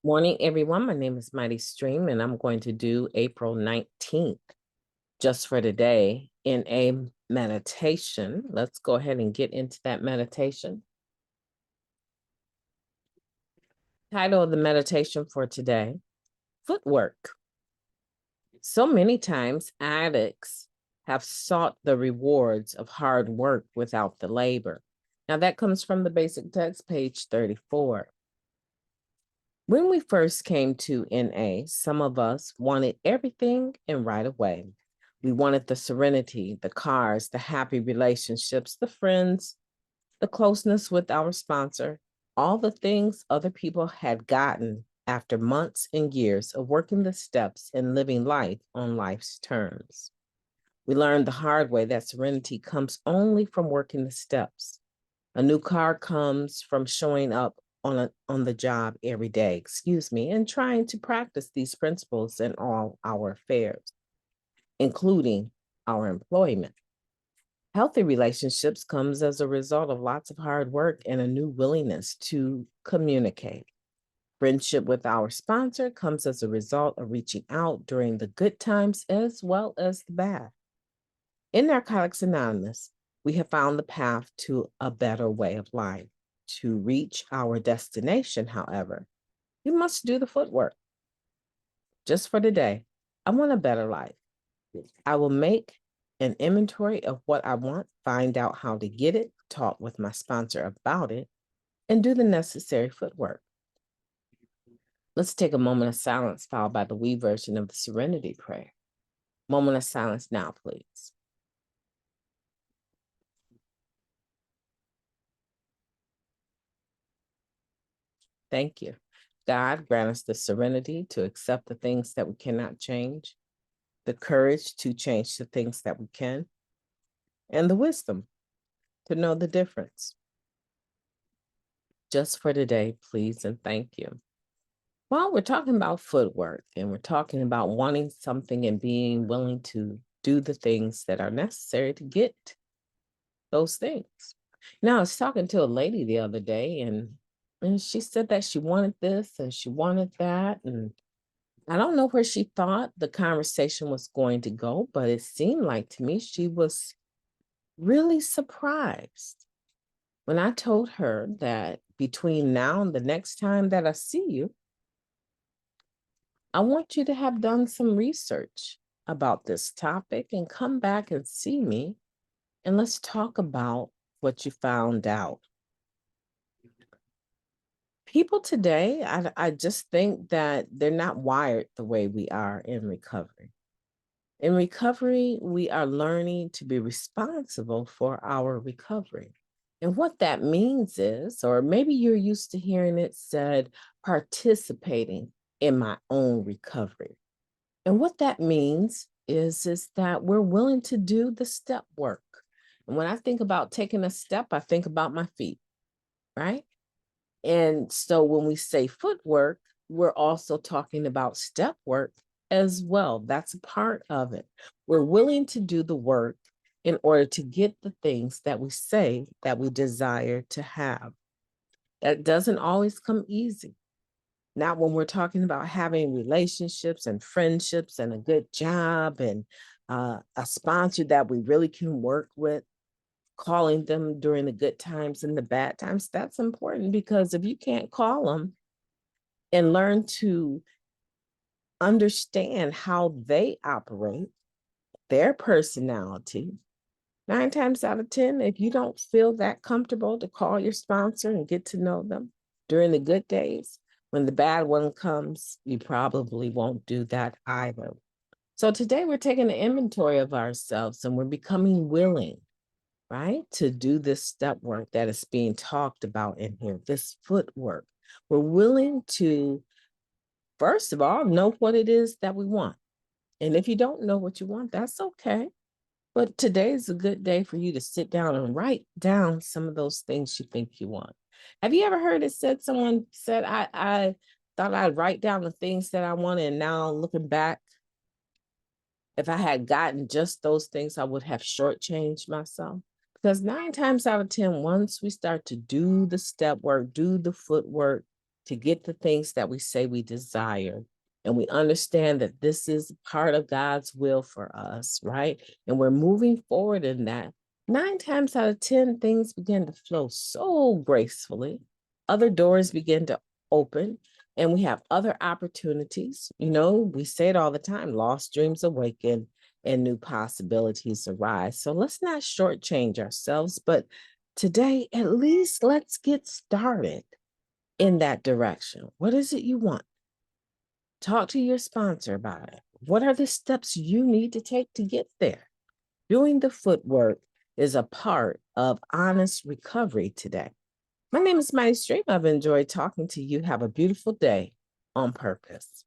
Morning, everyone. My name is MightyStream, and I'm going to do April 19th just for today in a meditation. Let's go ahead and get into that meditation. Title of the meditation for today, Footwork. So many times addicts have sought the rewards of hard work without the labor. Now that comes from the basic text, page 34. When we first came to NA, some of us wanted everything and right away. We wanted the serenity, the cars, the happy relationships, the friends, the closeness with our sponsor, all the things other people had gotten after months and years of working the steps and living life on life's terms. We learned the hard way that serenity comes only from working the steps. A new car comes from showing up on the job every day, and trying to practice these principles in all our affairs, including our employment. Healthy relationships comes as a result of lots of hard work and a new willingness to communicate. Friendship with our sponsor comes as a result of reaching out during the good times as well as the bad. In Narcotics Anonymous, we have found the path to a better way of life. To reach our destination, however, you must do the footwork. Just for today, I want a better life. I will make an inventory of what I want, find out how to get it, talk with my sponsor about it, and do the necessary footwork. Let's take a moment of silence, followed by the we version of the Serenity Prayer. Moment of silence now, please. Thank you. God, grant us the serenity to accept the things that we cannot change, the courage to change the things that we can, and the wisdom to know the difference. Just for today, please, and thank you. Well, we're talking about footwork, and we're talking about wanting something and being willing to do the things that are necessary to get those things. Now, I was talking to a lady the other day, and she said that she wanted this and she wanted that. And I don't know where she thought the conversation was going to go, but it seemed like to me she was really surprised when I told her that between now and the next time that I see you, I want you to have done some research about this topic and come back and see me, and let's talk about what you found out. People today, I just think that they're not wired the way we are in recovery. In recovery, we are learning to be responsible for our recovery. And what that means is, or maybe you're used to hearing it said, participating in my own recovery. And what that means is that we're willing to do the step work. And when I think about taking a step, I think about my feet, right? And so when we say footwork, we're also talking about step work as well. That's a part of it. We're willing to do the work in order to get the things that we say that we desire to have. That doesn't always come easy. Not when we're talking about having relationships and friendships and a good job and a sponsor that we really can work with, calling them during the good times and the bad times. That's important, because if you can't call them and learn to understand how they operate, their personality, 9 times out of 10, if you don't feel that comfortable to call your sponsor and get to know them during the good days, when the bad one comes, you probably won't do that either. So today we're taking an inventory of ourselves and we're becoming willing, right, to do this step work that is being talked about in here, this footwork. We're willing to, first of all, know what it is that we want. And if you don't know what you want, that's okay. But today is a good day for you to sit down and write down some of those things you think you want. Have you ever heard it said, someone said, I thought I'd write down the things that I wanted, and now looking back, if I had gotten just those things, I would have shortchanged myself. Because 9 times out of 10, once we start to do the step work, do the footwork, to get the things that we say we desire. And we understand that this is part of God's will for us, right? And we're moving forward in that. 9 times out of 10, things begin to flow so gracefully. Other doors begin to open, and we have other opportunities. You know, we say it all the time, lost dreams awaken and new possibilities arise. So let's not shortchange ourselves, but today, at least let's get started in that direction. What is it you want? Talk to your sponsor about it. What are the steps you need to take to get there? Doing the footwork is a part of honest recovery today. My name is MightyStream. I've enjoyed talking to you. Have a beautiful day on purpose.